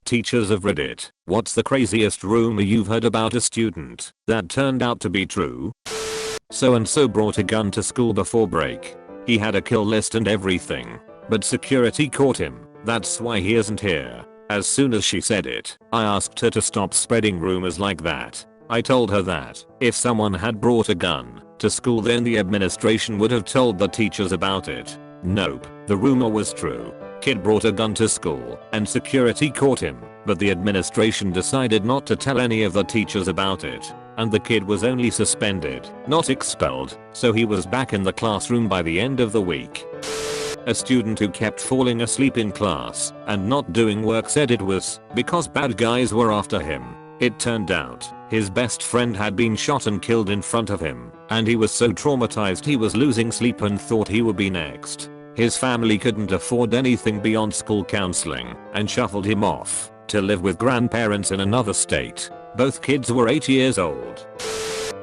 Teachers of Reddit, what's the craziest rumor you've heard about a student that turned out to be true? So and so brought a gun to school before break. He had a kill list and everything. But security caught him, that's why he isn't here. As soon as she said it, I asked her to stop spreading rumors like that. I told her that if someone had brought a gun to school then the administration would have told the teachers about it. Nope, the rumor was true. Kid brought a gun to school and security caught him, but the administration decided not to tell any of the teachers about it. And the kid was only suspended, not expelled, so he was back in the classroom by the end of the week. A student who kept falling asleep in class and not doing work said it was because bad guys were after him. It turned out his best friend had been shot and killed in front of him, and he was so traumatized he was losing sleep and thought he would be next. His family couldn't afford anything beyond school counseling and shuffled him off to live with grandparents in another state. Both kids were 8 years old.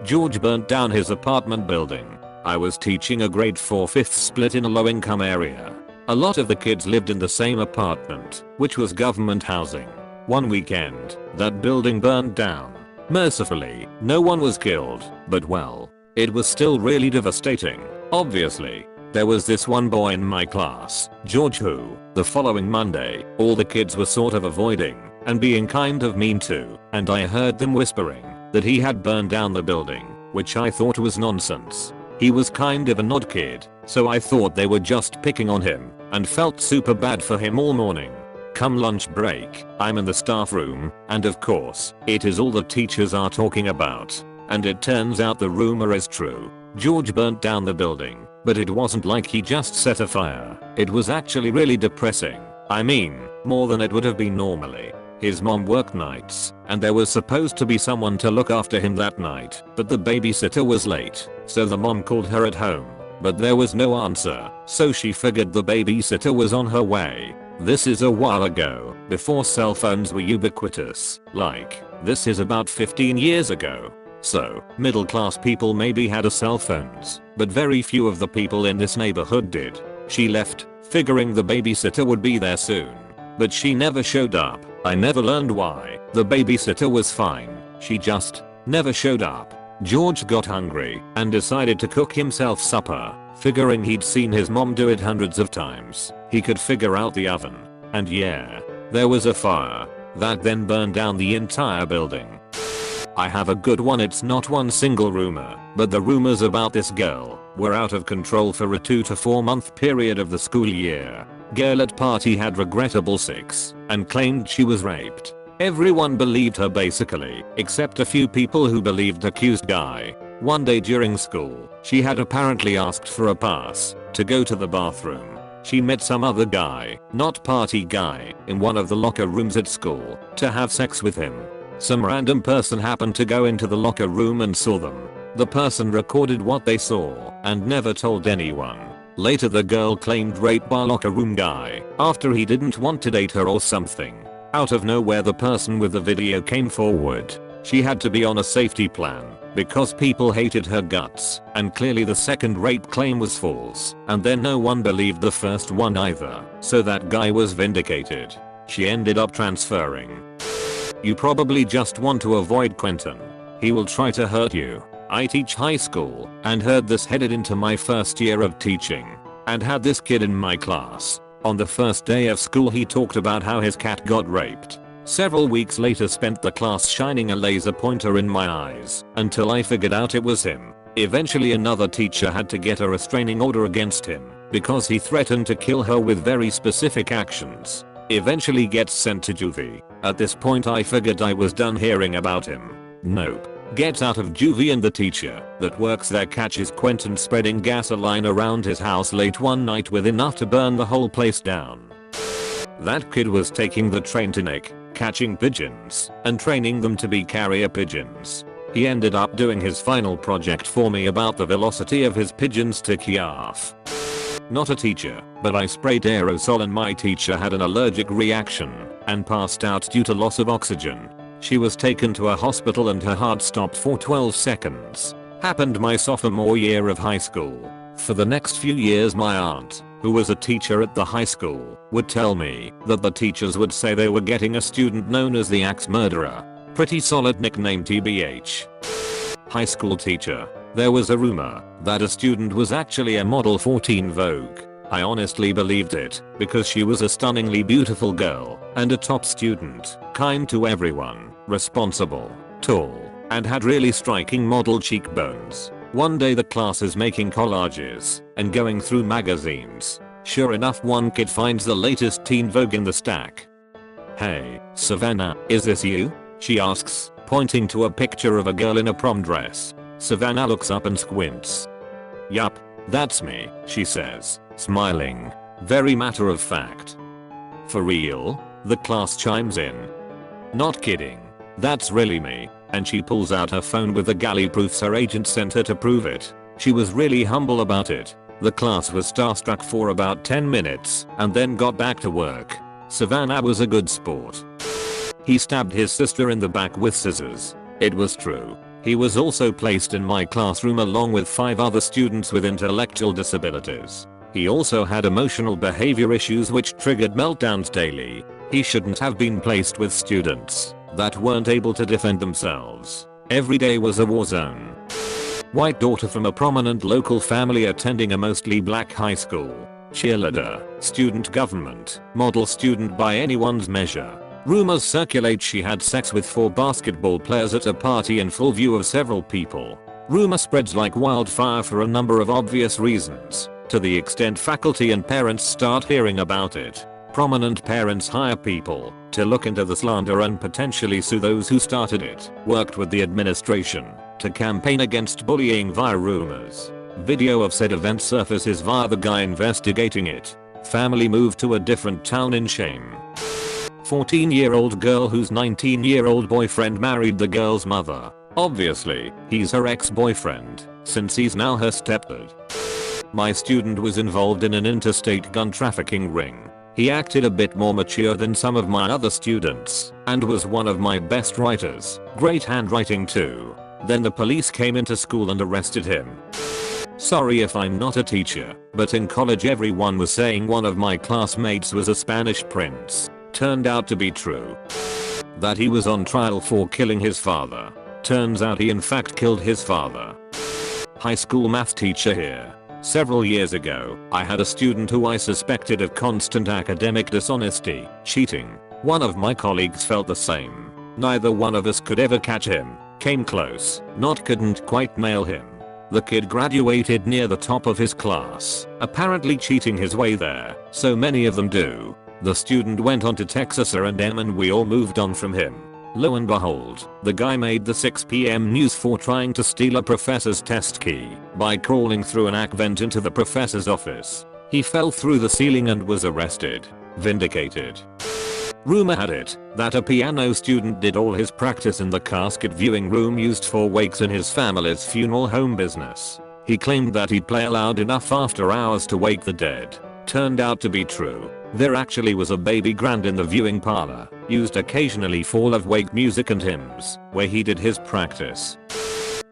George burnt down his apartment building. I was teaching a grade 4 fifth split in a low-income area. A lot of the kids lived in the same apartment, which was government housing. One weekend, that building burned down. Mercifully, no one was killed, but well, it was still really devastating. Obviously, there was this one boy in my class, George, who, the following Monday, all the kids were sort of avoiding and being kind of mean to, and I heard them whispering that he had burned down the building, which I thought was nonsense. He was kind of an odd kid, so I thought they were just picking on him and felt super bad for him all morning. Come lunch break, I'm in the staff room, and of course, it is all the teachers are talking about. And it turns out the rumor is true. George burnt down the building, but it wasn't like he just set a fire. It was actually really depressing. I mean, more than it would have been normally. His mom worked nights, and there was supposed to be someone to look after him that night, but the babysitter was late, so the mom called her at home, but there was no answer, so she figured the babysitter was on her way. This is a while ago, before cell phones were ubiquitous, like, this is about 15 years ago. So, middle class people maybe had a cell phones, but very few of the people in this neighborhood did. She left, figuring the babysitter would be there soon. But she never showed up. I never learned why. The babysitter was fine. She just never showed up. George got hungry and decided to cook himself supper, figuring he'd seen his mom do it hundreds of times. He could figure out the oven. And yeah, there was a fire that then burned down the entire building. I have a good one. It's not one single rumor, but the rumors about this girl were out of control for a 2 to 4 month period of the school year. Girl at party had regrettable sex and claimed she was raped. Everyone believed her basically, except a few people who believed accused guy. One day during school, she had apparently asked for a pass to go to the bathroom. She met some other guy, not party guy, in one of the locker rooms at school to have sex with him. Some random person happened to go into the locker room and saw them. The person recorded what they saw and never told anyone. Later the girl claimed rape by locker room guy after he didn't want to date her or something. Out of nowhere the person with the video came forward. She had to be on a safety plan because people hated her guts, and clearly the second rape claim was false, and then no one believed the first one either, so that guy was vindicated. She ended up transferring. You probably just want to avoid Quentin. He will try to hurt you. I teach high school and heard this headed into my first year of teaching, and had this kid in my class. On the first day of school he talked about how his cat got raped. Several weeks later spent the class shining a laser pointer in my eyes until I figured out it was him. Eventually another teacher had to get a restraining order against him because he threatened to kill her with very specific actions. Eventually gets sent to juvie. At this point I figured I was done hearing about him. Nope. Gets out of juvie and the teacher that works there catches Quentin spreading gasoline around his house late one night with enough to burn the whole place down. That kid was taking the train to Nick, catching pigeons and training them to be carrier pigeons. He ended up doing his final project for me about the velocity of his pigeons to Kiev. Not a teacher, but I sprayed aerosol and my teacher had an allergic reaction and passed out due to loss of oxygen. She was taken to a hospital and her heart stopped for 12 seconds. Happened my sophomore year of high school. For the next few years my aunt who was a teacher at the high school, would tell me that the teachers would say they were getting a student known as the Axe Murderer. Pretty solid nickname TBH. High school teacher. There was a rumor that a student was actually a model for Teen Vogue. I honestly believed it, because she was a stunningly beautiful girl, and a top student, kind to everyone, responsible, tall, and had really striking model cheekbones. One day the class is making collages and going through magazines. Sure enough, one kid finds the latest Teen Vogue in the stack. "Hey, Savannah, is this you?" she asks, pointing to a picture of a girl in a prom dress. Savannah looks up and squints. "Yup, that's me," she says, smiling, very matter of fact. "For real?" the class chimes in. "Not kidding. That's really me." And she pulls out her phone with the galley proofs her agent sent her to prove it. She was really humble about it. The class was starstruck for about 10 minutes and then got back to work. Savannah was a good sport. He stabbed his sister in the back with scissors. It was true. He was also placed in my classroom along with 5 other students with intellectual disabilities. He also had emotional behavior issues which triggered meltdowns daily. He shouldn't have been placed with students that weren't able to defend themselves. Every day was a war zone. White daughter from a prominent local family attending a mostly black high school. Cheerleader, student government, model student by anyone's measure. Rumors circulate she had sex with 4 basketball players at a party in full view of several people. Rumor spreads like wildfire for a number of obvious reasons, to the extent faculty and parents start hearing about it. Prominent parents hire people to look into the slander and potentially sue those who started it. Worked with the administration to campaign against bullying via rumors. Video of said event surfaces via the guy investigating it. Family moved to a different town in shame. 14-year-old girl whose 19-year-old boyfriend married the girl's mother. Obviously, he's her ex-boyfriend, since he's now her stepdad. My student was involved in an interstate gun trafficking ring. He acted a bit more mature than some of my other students, and was one of my best writers. Great handwriting too. Then the police came into school and arrested him. Sorry if I'm not a teacher, but in college everyone was saying one of my classmates was a Spanish prince. Turned out to be true. That he was on trial for killing his father. Turns out he in fact killed his father. High school math teacher here. Several years ago, I had a student who I suspected of constant academic dishonesty, cheating. One of my colleagues felt the same. Neither one of us could ever catch him. Came close, couldn't quite nail him. The kid graduated near the top of his class, apparently cheating his way there. So many of them do. The student went on to Texas A&M and we all moved on from him. Lo and behold, the guy made the 6 PM news for trying to steal a professor's test key by crawling through an AC vent into the professor's office. He fell through the ceiling and was arrested. Vindicated. Rumor had it that a piano student did all his practice in the casket viewing room used for wakes in his family's funeral home business. He claimed that he'd play loud enough after hours to wake the dead. Turned out to be true. There actually was a baby grand in the viewing parlor, used occasionally for love-wake music and hymns, where he did his practice.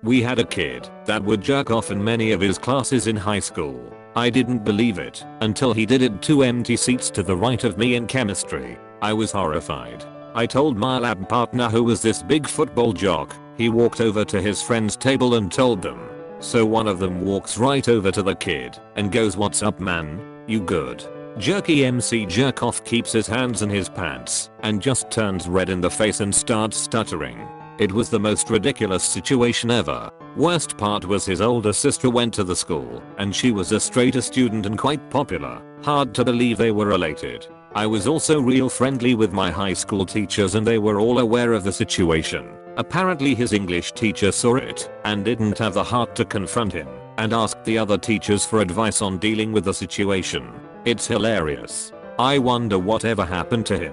We had a kid that would jerk off in many of his classes in high school. I didn't believe it until he did it 2 empty seats to the right of me in chemistry. I was horrified. I told my lab partner, who was this big football jock. He walked over to his friend's table and told them. So one of them walks right over to the kid and goes, "What's up, man? You good?" Jerky MC Jerkoff keeps his hands in his pants and just turns red in the face and starts stuttering. It was the most ridiculous situation ever. Worst part was his older sister went to the school and she was a straighter student and quite popular. Hard to believe they were related. I was also real friendly with my high school teachers and they were all aware of the situation. Apparently his English teacher saw it and didn't have the heart to confront him and asked the other teachers for advice on dealing with the situation. It's hilarious. I wonder whatever happened to him.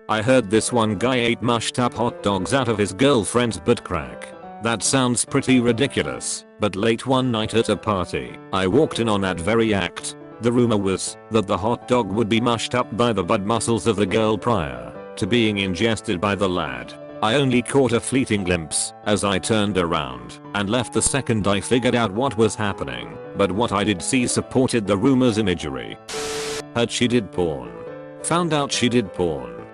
I heard this one guy ate mushed up hot dogs out of his girlfriend's butt crack. That sounds pretty ridiculous, but late one night at a party, I walked in on that very act. The rumor was that the hot dog would be mushed up by the butt muscles of the girl prior to being ingested by the lad. I only caught a fleeting glimpse as I turned around and left the second I figured out what was happening, but what I did see supported the rumor's imagery. Heard she did porn. Found out she did porn.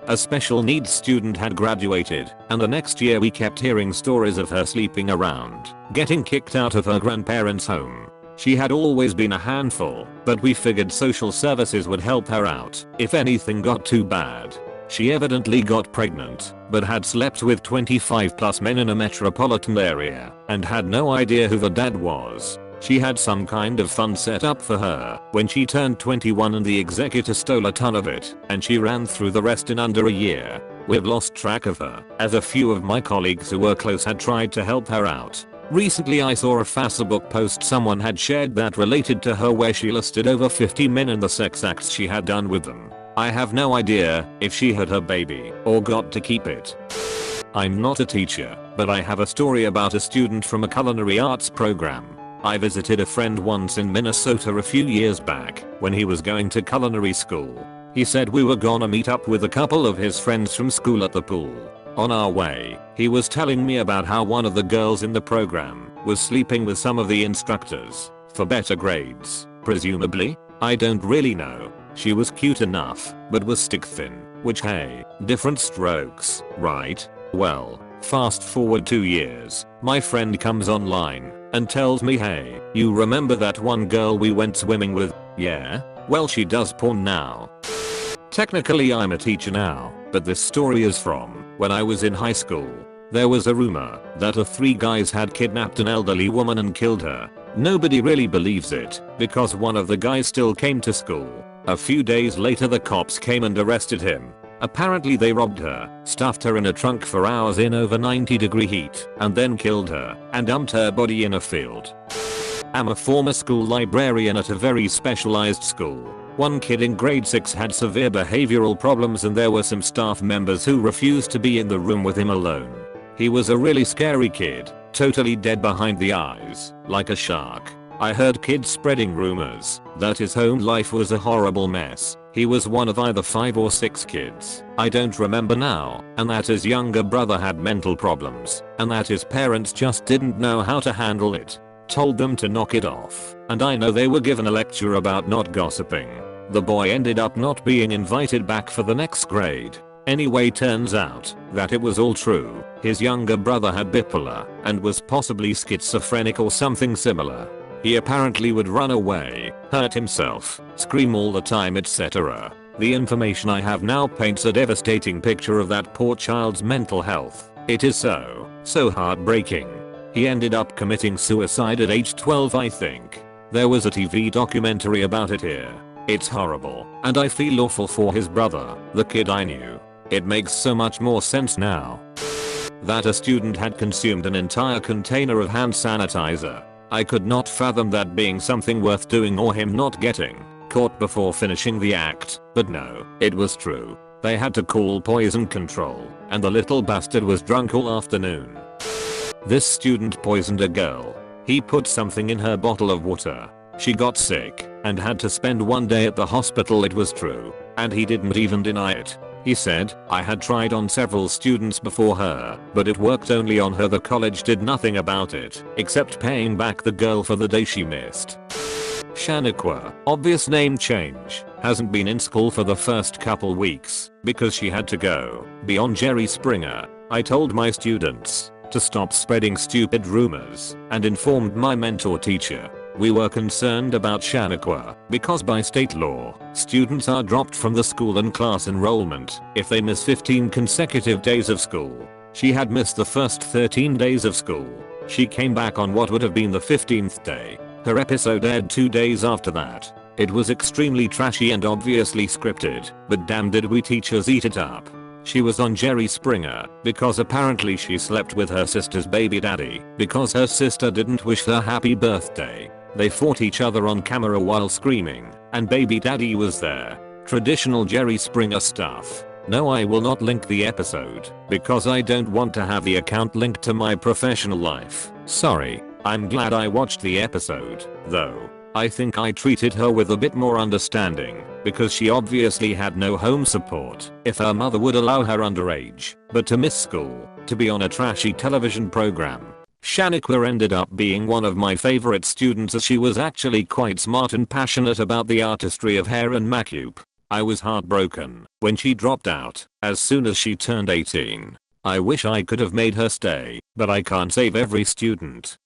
A special needs student had graduated, and the next year we kept hearing stories of her sleeping around, getting kicked out of her grandparents' home. She had always been a handful, but we figured social services would help her out if anything got too bad. She evidently got pregnant, but had slept with 25 plus men in a metropolitan area and had no idea who the dad was. She had some kind of fund set up for her when she turned 21 and the executor stole a ton of it, and she ran through the rest in under a year. We've lost track of her, as a few of my colleagues who were close had tried to help her out. Recently I saw a Facebook post someone had shared that related to her where she listed over 50 men and the sex acts she had done with them. I have no idea if she had her baby or got to keep it. I'm not a teacher, but I have a story about a student from a culinary arts program. I visited a friend once in Minnesota a few years back when he was going to culinary school. He said we were gonna meet up with a couple of his friends from school at the pool. On our way, he was telling me about how one of the girls in the program was sleeping with some of the instructors for better grades, presumably. I don't really know. She was cute enough, but was stick thin, which hey, different strokes, right? Well, fast forward 2 years, my friend comes online and tells me, hey, you remember that one girl we went swimming with? Yeah? Well, she does porn now. Technically I'm a teacher now, but this story is from when I was in high school. There was a rumor that 3 guys had kidnapped an elderly woman and killed her. Nobody really believes it because one of the guys still came to school. A few days later the cops came and arrested him. Apparently they robbed her, stuffed her in a trunk for hours in over 90-degree heat, and then killed her and dumped her body in a field. I'm a former school librarian at a very specialized school. One kid in grade 6 had severe behavioral problems and there were some staff members who refused to be in the room with him alone. He was a really scary kid, totally dead behind the eyes, like a shark. I heard kids spreading rumors that his home life was a horrible mess. He was one of either 5 or 6 kids, I don't remember now, and that his younger brother had mental problems, and that his parents just didn't know how to handle it. Told them to knock it off, and I know they were given a lecture about not gossiping. The boy ended up not being invited back for the next grade. Anyway, turns out that it was all true. His younger brother had bipolar and was possibly schizophrenic or something similar. He apparently would run away, hurt himself, scream all the time, etc. The information I have now paints a devastating picture of that poor child's mental health. It is so heartbreaking. He ended up committing suicide at age 12, I think. There was a TV documentary about it here. It's horrible, and I feel awful for his brother, the kid I knew. It makes so much more sense now. That a student had consumed an entire container of hand sanitizer. I could not fathom that being something worth doing or him not getting caught before finishing the act, but no, it was true. They had to call poison control, and the little bastard was drunk all afternoon. This student poisoned a girl. He put something in her bottle of water. She got sick and had to spend 1 day at the hospital. It was true, and he didn't even deny it. He said, I had tried on several students before her, but it worked only on her. The college did nothing about it, except paying back the girl for the day she missed. Shaniqua, obvious name change, hasn't been in school for the first couple weeks because she had to go be on Jerry Springer. I told my students to stop spreading stupid rumors and informed my mentor teacher. We were concerned about Shaniqua because by state law, students are dropped from the school and class enrollment if they miss 15 consecutive days of school. She had missed the first 13 days of school. She came back on what would have been the 15th day. Her episode aired 2 days after that. It was extremely trashy and obviously scripted, but damn did we teachers eat it up. She was on Jerry Springer because apparently she slept with her sister's baby daddy because her sister didn't wish her happy birthday. They fought each other on camera while screaming, and baby daddy was there. Traditional Jerry Springer stuff. No, I will not link the episode because I don't want to have the account linked to my professional life. Sorry. I'm glad I watched the episode, though. I think I treated her with a bit more understanding because she obviously had no home support if her mother would allow her underage, but to miss school, to be on a trashy television program. Shaniqua ended up being one of my favorite students as she was actually quite smart and passionate about the artistry of hair and makeup. I was heartbroken when she dropped out as soon as she turned 18. I wish I could have made her stay, but I can't save every student.